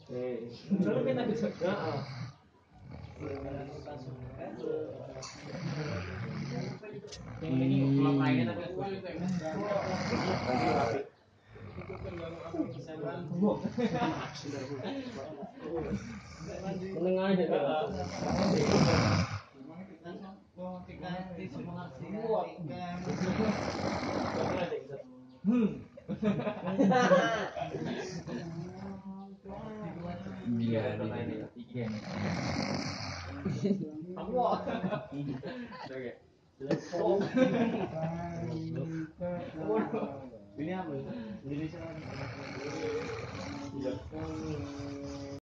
Lalu kita bisa menengah aja ini apa? Indonesia.